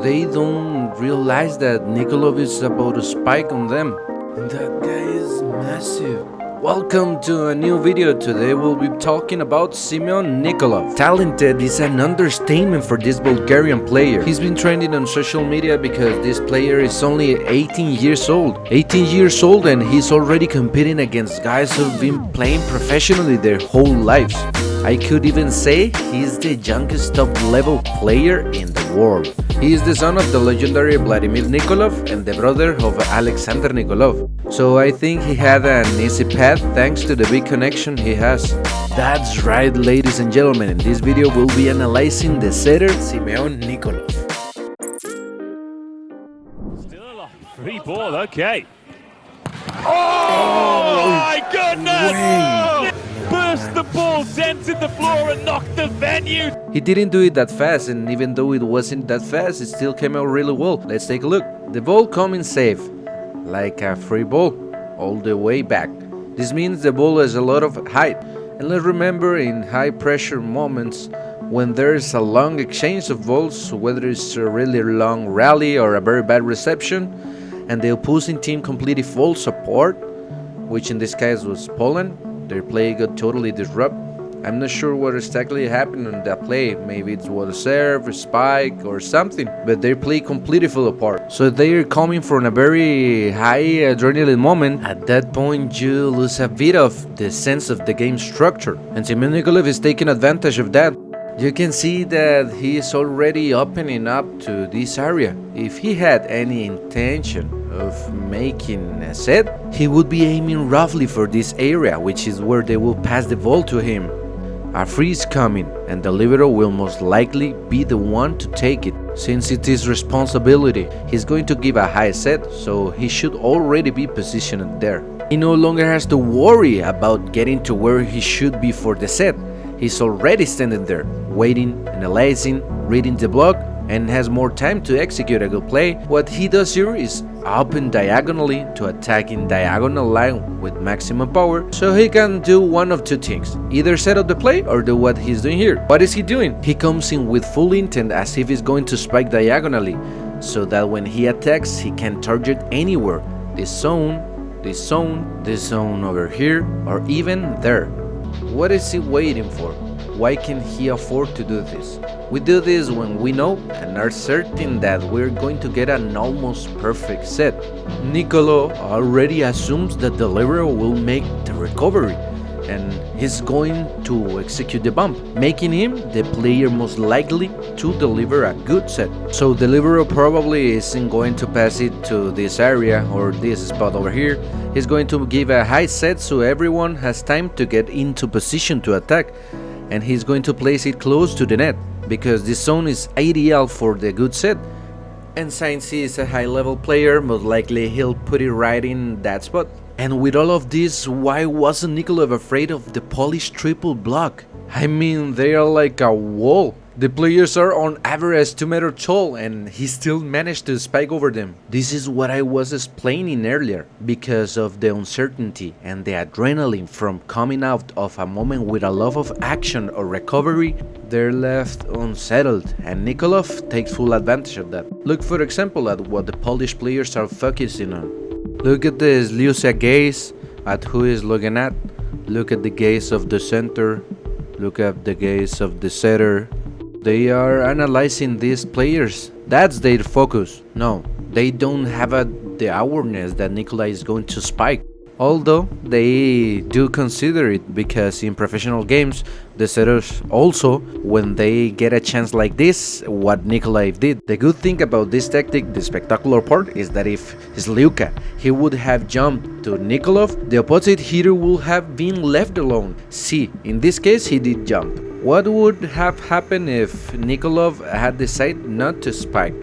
they don't realize that Nikolov is about to spike on them. That guy is massive. Welcome to a new video. Today we'll be talking about Simeon Nikolov. Talented is an understatement for this Bulgarian player. He's been trending on social media because this player is only 18 years old. 18 years old and he's already competing against guys who've been playing professionally their whole lives. I could even say he's the youngest top-level player in the world. He is the son of the legendary Vladimir Nikolov and the brother of Alexander Nikolov. So I think he had an easy path thanks to the big connection he has. That's right, ladies and gentlemen, in this video we'll be analyzing the setter Simeon Nikolov. Still alive. Free ball, okay. Oh my goodness! Burst the ball, dented the floor and knocked the venue. He didn't do it that fast, and even though it wasn't that fast, it still came out really well. Let's take a look. The ball coming safe, like a free ball, all the way back. This means the ball has a lot of height. And let's remember, in high pressure moments, when there's a long exchange of balls, whether it's a really long rally or a very bad reception, and the opposing team completely falls apart, which in this case was Poland, their play got totally disrupted. I'm not sure what exactly happened on that play. Maybe it was a serve, a spike, or something, but their play completely fell apart. So they are coming from a very high adrenaline moment. At that point, you lose a bit of the sense of the game structure, and Simeon Nikolov is taking advantage of that. You can see that he is already opening up to this area. If he had any intention of making a set, he would be aiming roughly for this area, which is where they will pass the ball to him. A free is coming, and the libero will most likely be the one to take it. Since it is responsibility, he's going to give a high set, so he should already be positioned there. He no longer has to worry about getting to where he should be for the set. He's already standing there, waiting, analyzing, reading the block, and has more time to execute a good play. What he does here is open diagonally to attack in diagonal line with maximum power, so he can do one of two things: either set up the play or do what he's doing here. What is he doing? He comes in with full intent as if he's going to spike diagonally, so that when he attacks he can target anywhere: this zone, this zone, this zone over here, or even there. What is he waiting for? Why can he afford to do this? We do this when we know and are certain that we're going to get an almost perfect set. Nikolov already assumes that the libero will make the recovery, and he's going to execute the bump, making him the player most likely to deliver a good set. So the libero probably isn't going to pass it to this area or this spot over here. He's going to give a high set so everyone has time to get into position to attack, and he's going to place it close to the net, because this zone is ideal for the good set. And since he is a high-level player, most likely he'll put it right in that spot. And with all of this, why wasn't Nikolov afraid of the Polish triple block? I mean, they are like a wall. The players are on average 2 meters tall, and he still managed to spike over them. This is what I was explaining earlier. Because of the uncertainty and the adrenaline from coming out of a moment with a lot of action or recovery, they're left unsettled, and Nikolov takes full advantage of that. Look for example at what the Polish players are focusing on. Look at the Zliusia gaze, at who is looking at. Look at the gaze of the center. Look at the gaze of the setter. They are analyzing these players. That's their focus. No, they don't have the awareness that Nikolai is going to spike. Although they do consider it, because in professional games, the setters also, when they get a chance like this, what Nikolai did. The good thing about this tactic, the spectacular part, is that if Zliuka, he would have jumped to Nikolov, the opposite hitter would have been left alone. See, in this case, he did jump. What would have happened if Nikolov had decided not to spike?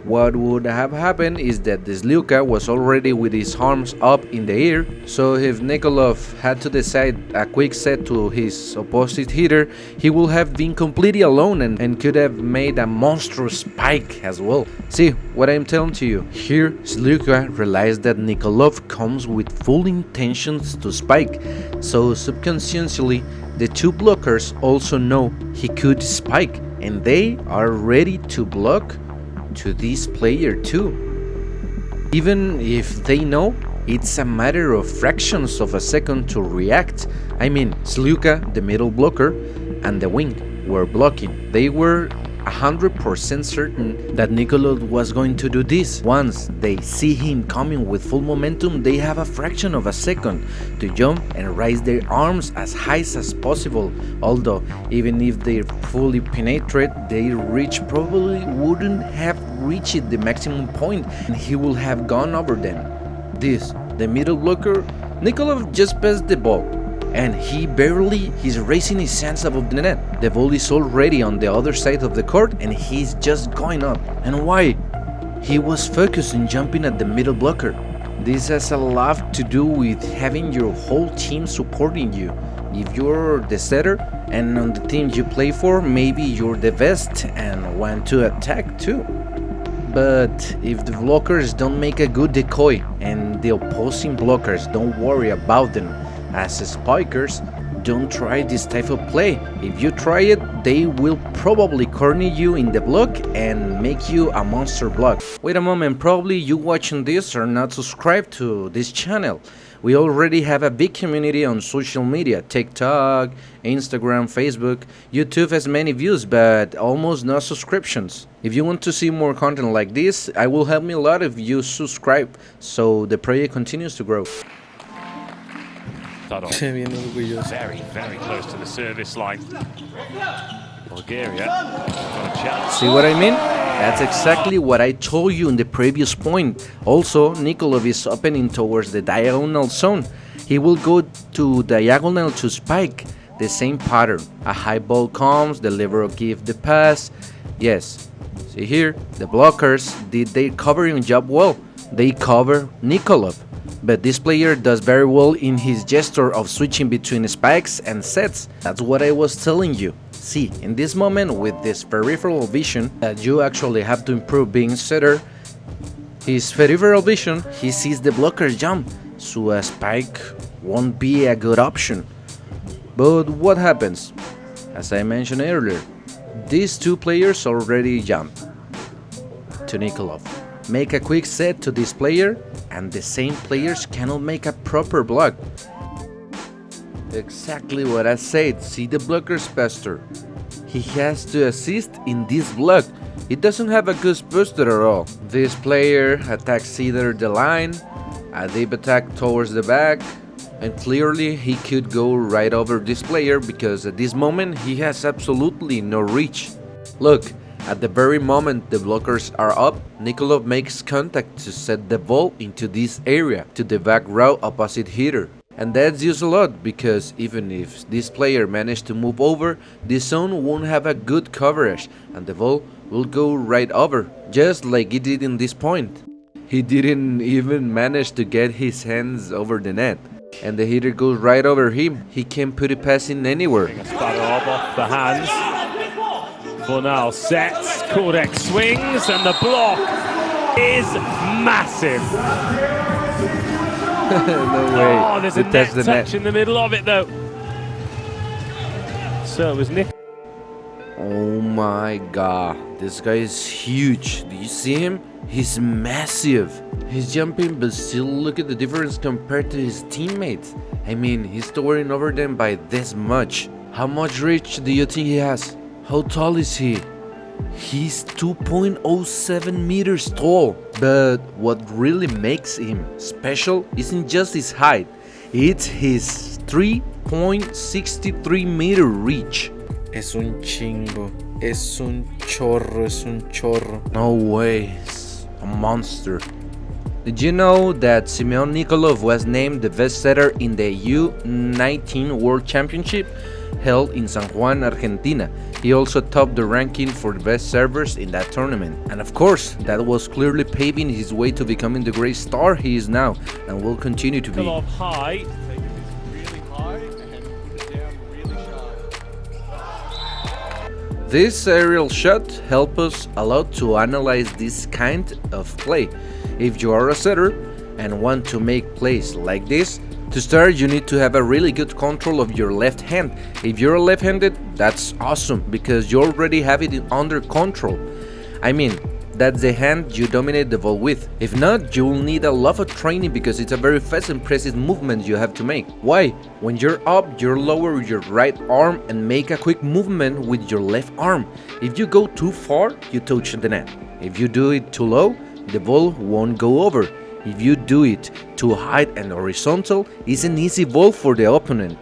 What would have happened is that the Zliuka was already with his arms up in the air, so if Nikolov had to decide a quick set to his opposite hitter, he would have been completely alone and could have made a monstrous spike as well. See what I'm telling to you? Here, Zliuka realized that Nikolov comes with full intentions to spike, so subconsciously the two blockers also know he could spike, and they are ready to block to this player too. Even if they know, it's a matter of fractions of a second to react. I mean, Sluka, the middle blocker, and the wing were blocking. They were 100% certain that Nikolov was going to do this. Once they see him coming with full momentum, they have a fraction of a second to jump and raise their arms as high as possible. Although, even if they fully penetrate, their reach probably wouldn't have reached the maximum point and he will have gone over them. This, the middle blocker, Nikolov just passed the ball. And he's raising his hands above the net. The ball is already on the other side of the court and he's just going up. And why? He was focused on jumping at the middle blocker. This has a lot to do with having your whole team supporting you. If you're the setter and on the team you play for, maybe you're the best and want to attack too. But if the blockers don't make a good decoy and the opposing blockers don't worry about them, as spikers, don't try this type of play. If you try it, they will probably corner you in the block and make you a monster block. Wait a moment, probably you watching this are not subscribed to this channel. We already have a big community on social media, TikTok, Instagram, Facebook. YouTube has many views but almost no subscriptions. If you want to see more content like this, I will help me a lot if you subscribe so the project continues to grow. Very, very close to the service line. Bulgaria got a chance. See what I mean? That's exactly what I told you in the previous point. Also, Nikolov is opening towards the diagonal zone. He will go to diagonal to spike. The same pattern. A high ball comes, the libero gives the pass. Yes, see here, the blockers did their covering job well. They cover Nikolov. But this player does very well in his gesture of switching between spikes and sets. That's what I was telling you. See, in this moment with this peripheral vision that you actually have to improve being setter, his peripheral vision, he sees the blockers jump, so a spike won't be a good option. But what happens? As I mentioned earlier, these two players already jump to Nikolov. Make a quick set to this player and the same players cannot make a proper block. Exactly what I said, see the blockers faster. He has to assist in this block. He doesn't have a good booster at all. This player attacks either the line, a deep attack towards the back, and clearly he could go right over this player because at this moment he has absolutely no reach. Look, at the very moment the blockers are up, Nikolov makes contact to set the ball into this area to the back row opposite hitter. And that's used a lot because even if this player managed to move over, the zone won't have a good coverage and the ball will go right over, just like it did in this point. He didn't even manage to get his hands over the net. And the hitter goes right over him. He can't put it past in anywhere. Off the hands. Fornal sets, Korek swings, and the block is massive. No way. Oh, there's a net touch in the middle of it, though. So it was Nick. Oh my god, this guy is huge. Do you see him? He's massive. He's jumping, but still look at the difference compared to his teammates. I mean, he's towering over them by this much. How much reach do you think he has? How tall is he? He's 2.07 meters tall. But what really makes him special isn't just his height, it's his 3.63 meter reach. Es un chingo, es un chorro. No way, it's a monster. Did you know that Simeon Nikolov was named the best setter in the U19 World Championship held in San Juan, Argentina? He also topped the ranking for the best servers in that tournament. And of course, that was clearly paving his way to becoming the great star he is now and will continue to be. Nikolov high. This aerial shot helps us a lot to analyze this kind of play. If you are a setter and want to make plays like this, to start you need to have a really good control of your left hand. If you're left-handed, that's awesome because you already have it under control. I mean, That's the hand you dominate the ball with. If not, you will need a lot of training because it's a very fast and precise movement you have to make. Why? When you're up, you lower your right arm and make a quick movement with your left arm. If you go too far, you touch the net. If you do it too low, the ball won't go over. If you do it too high and horizontal, it's an easy ball for the opponent.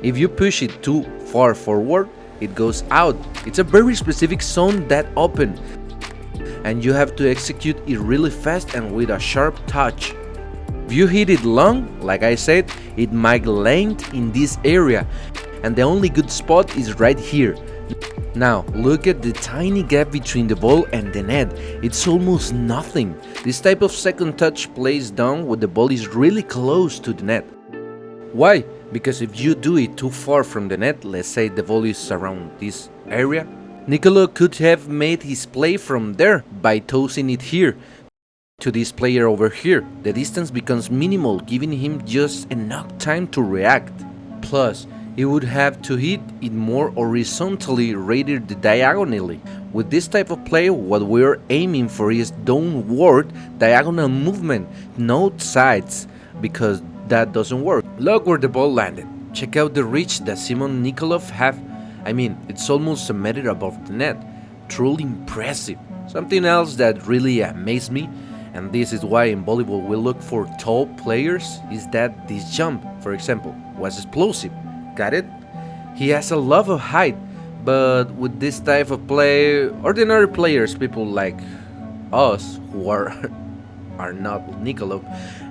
If you push it too far forward, it goes out. It's a very specific zone that open, and you have to execute it really fast and with a sharp touch. If you hit it long, like I said, it might land in this area, and the only good spot is right here. Now, look at the tiny gap between the ball and the net. It's almost nothing. This type of second touch plays down when the ball is really close to the net. Why? Because if you do it too far from the net, let's say the ball is around this area, Nikolov could have made his play from there by tossing it here to this player over here. The distance becomes minimal, giving him just enough time to react. Plus, he would have to hit it more horizontally rather than diagonally. With this type of play, what we're aiming for is downward diagonal movement, not sides, because that doesn't work. Look where the ball landed. Check out the reach that Simeon Nikolov have. I mean, it's almost a meter above the net. Truly impressive. Something else that really amazed me, and this is why in volleyball we look for tall players, is that this jump, for example, was explosive. Got it? He has a lot of height, but with this type of play, ordinary players, people like us who are not Nikolov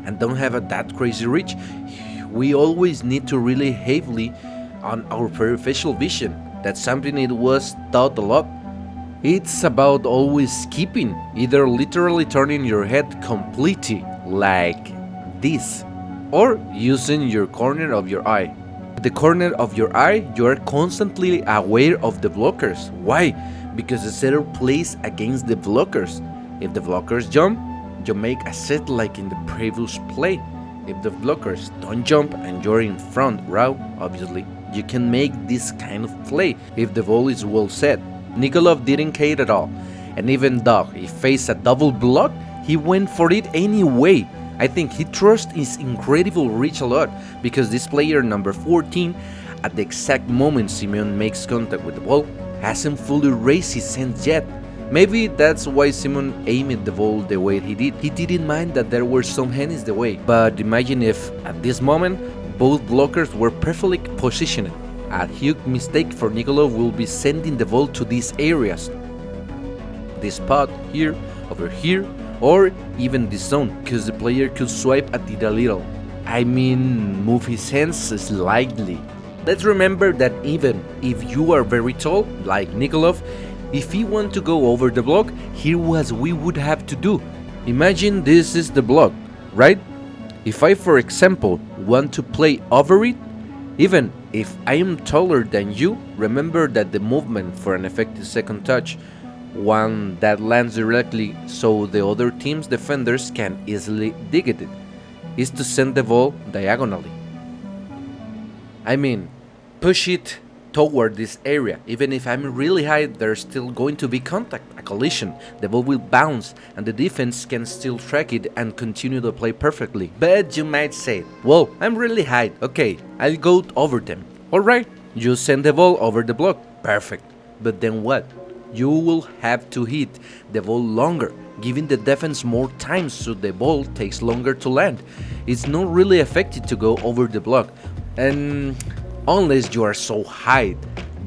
and don't have that crazy reach, we always need to rely heavily on our peripheral vision. That's something it was taught a lot. It's about always keeping, either literally turning your head completely like this, or using your corner of your eye. The corner of your eye, you are constantly aware of the blockers. Why? Because the setter plays against the blockers. If the blockers jump, you make a set like in the previous play. If the blockers don't jump and you're in front row, obviously, you can make this kind of play if the ball is well set. Nikolov didn't care at all, and even though he faced a double block, he went for it anyway. I think he trusts his incredible reach a lot, because this player number 14, at the exact moment Simeon makes contact with the ball, hasn't fully raised his hands yet. Maybe that's why Simeon aimed the ball the way he did. He didn't mind that there were some hands in the way. But imagine if, at this moment, both blockers were perfectly positioned. A huge mistake for Nikolov will be sending the ball to these areas. This spot here, over here, or even this zone, because the player could swipe at it a little. I mean, move his hands slightly. Let's remember that even if you are very tall, like Nikolov, if he want to go over the block, here was we would have to do. Imagine this is the block, right? If I, for example, want to play over it, even if I am taller than you, remember that the movement for an effective second touch, one that lands directly so the other team's defenders can easily dig at it, is to send the ball diagonally. I mean, push it toward this area. Even if I'm really high, there's still going to be contact, a collision. The ball will bounce and the defense can still track it and continue to play perfectly. But you might say, well, I'm really high. Okay, I'll go over them. Alright, you send the ball over the block. Perfect. But then what? You will have to hit the ball longer, giving the defense more time so the ball takes longer to land. It's not really effective to go over the block, and unless you are so high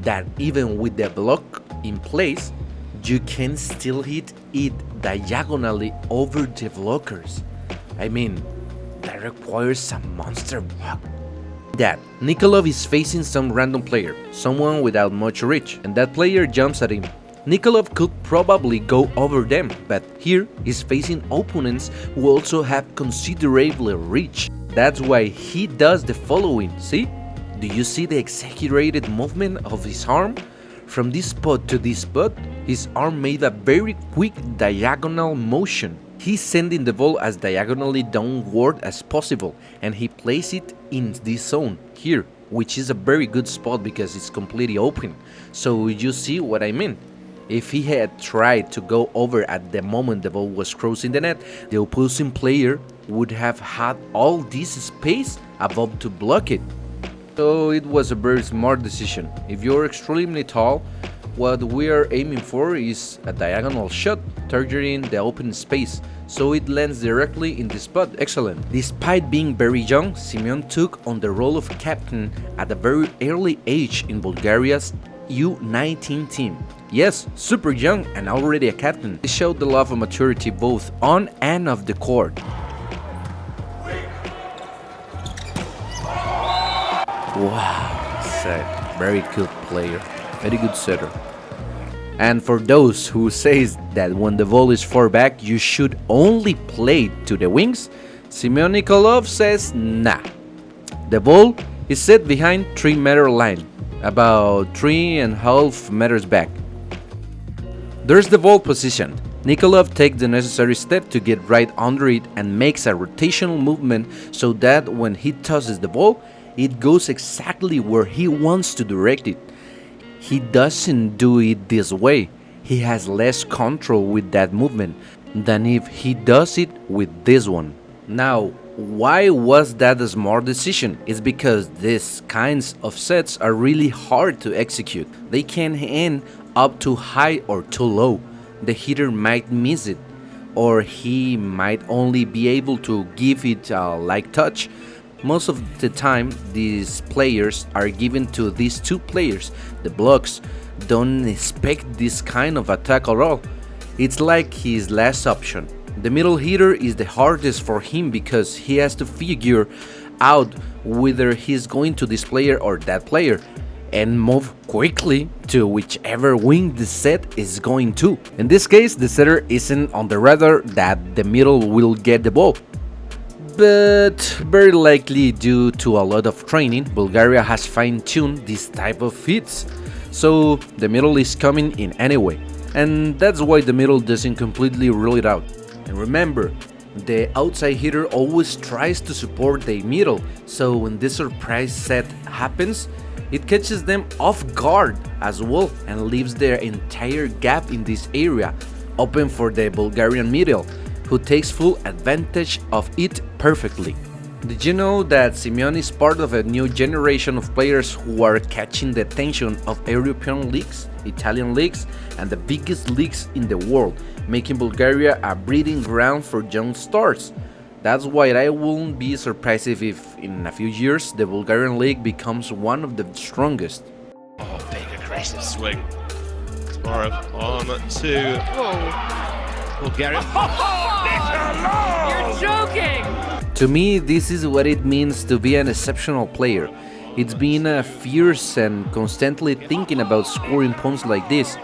that even with the block in place, you can still hit it diagonally over the blockers. I mean, that requires a monster block. That Nikolov is facing some random player, someone without much reach, and that player jumps at him. Nikolov could probably go over them, but here he's facing opponents who also have considerable reach. That's why he does the following, see? Do you see the exaggerated movement of his arm? From this spot to this spot, his arm made a very quick diagonal motion. He's sending the ball as diagonally downward as possible, and he places it in this zone here, which is a very good spot because it's completely open. So you see what I mean? If he had tried to go over at the moment the ball was crossing the net, the opposing player would have had all this space above to block it. So it was a very smart decision. If you're extremely tall, what we are aiming for is a diagonal shot targeting the open space, so it lands directly in the spot. Excellent. Despite being very young, Simeon took on the role of captain at a very early age in Bulgaria's U19 team. Yes, super young and already a captain. He showed the love of maturity both on and off the court. Wow, set. Very good player. Very good setter. And for those who says that when the ball is far back, you should only play to the wings, Simeon Nikolov says nah. The ball is set behind 3-meter line, about 3.5 meters back. There's the ball positioned. Nikolov takes the necessary step to get right under it and makes a rotational movement so that when he tosses the ball, it goes exactly where he wants to direct it. He doesn't do it this way. He has less control with that movement than if he does it with this one. Now, why was that a smart decision? It's because these kinds of sets are really hard to execute. They can end up too high or too low. The hitter might miss it, or he might only be able to give it a light touch. Most of the time, these players are given to these two players. The blocks don't expect this kind of attack at all. It's like his last option. The middle hitter is the hardest for him because he has to figure out whether he's going to this player or that player and move quickly to whichever wing the set is going to. In this case, the setter isn't on the radar that the middle will get the ball. But very likely due to a lot of training, Bulgaria has fine-tuned this type of hits, so the middle is coming in anyway, and that's why the middle doesn't completely rule it out. And remember, the outside hitter always tries to support the middle, so when this surprise set happens, it catches them off guard as well and leaves their entire gap in this area open for the Bulgarian middle, who takes full advantage of it perfectly. Did you know that Simeon is part of a new generation of players who are catching the attention of European leagues, Italian leagues, and the biggest leagues in the world, making Bulgaria a breeding ground for young stars? That's why I wouldn't be surprised if in a few years the Bulgarian league becomes one of the strongest. Oh, big aggressive swing. Tomorrow on to Bulgaria. You're joking! To me, this is what it means to be an exceptional player. It's being fierce and constantly thinking about scoring points like this.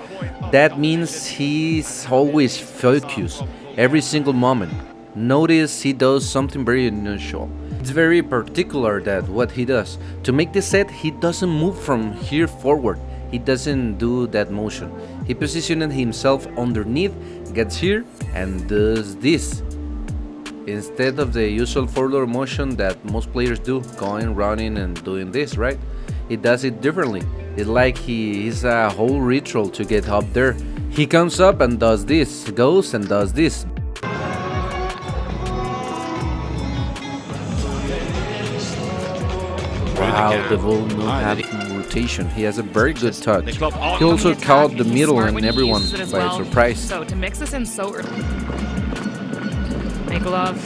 That means he's always focused, every single moment. Notice he does something very unusual. It's very particular that what he does. To make the set, he doesn't move from here forward. He doesn't do that motion. He positions himself underneath, gets here, and does this. Instead of the usual forward motion that most players do, going, running, and doing this, right? He does it differently. It's like he is a whole ritual to get up there. He comes up and does this, goes and does this. Wow, the ball not having rotation. He has a very good touch. He also caught the middle and everyone by surprise. So to mix this in so early. Nikolov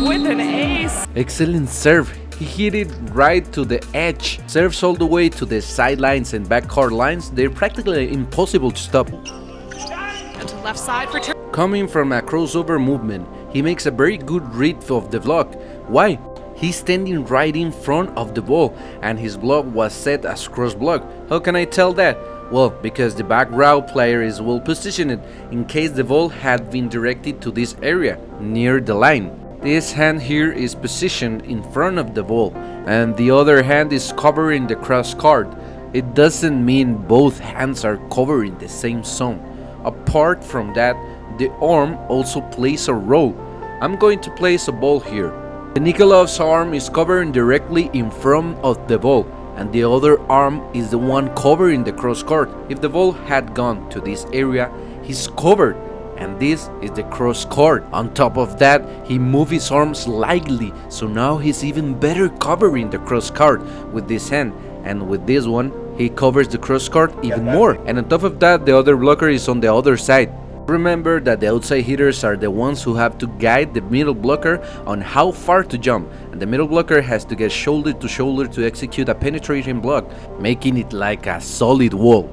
with an ace. Excellent serve. He hit it right to the edge. Serves all the way to the sidelines and backcourt lines. They're practically impossible to stop. And to left side for turn. Coming from a crossover movement, he makes a very good read of the block. Why? He's standing right in front of the ball and his block was set as cross block. How can I tell that? Well, because the back row player is well positioned in case the ball had been directed to this area, near the line. This hand here is positioned in front of the ball and the other hand is covering the cross card. It doesn't mean both hands are covering the same zone. Apart from that, the arm also plays a role. I'm going to place a ball here. Nikolov's arm is covering directly in front of the ball. and the other arm is the one covering the cross court. If the ball had gone to this area, he's covered, and this is the cross court. On top of that, he moved his arm slightly, so now he's even better covering the cross court with this hand, and with this one, he covers the cross court even more. And on top of that, the other blocker is on the other side. Remember that the outside hitters are the ones who have to guide the middle blocker on how far to jump, and the middle blocker has to get shoulder to shoulder to execute a penetrating block, making it like a solid wall.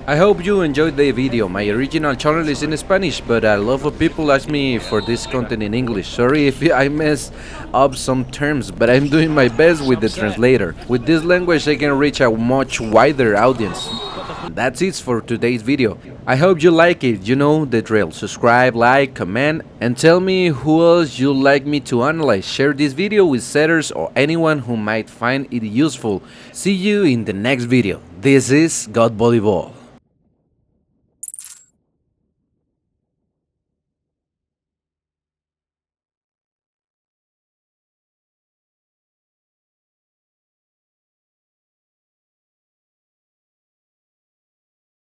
I hope you enjoyed the video. My original channel is in Spanish, but a lot of people ask me for this content in English. Sorry if I mess up some terms, but I'm doing my best with the translator. With this language I can reach a much wider audience. That's it for today's video. I hope you like it. You know the drill. Subscribe, like, comment, and tell me who else you'd like me to analyze. Share this video with setters or anyone who might find it useful. See you in the next video. This is God Volleyball.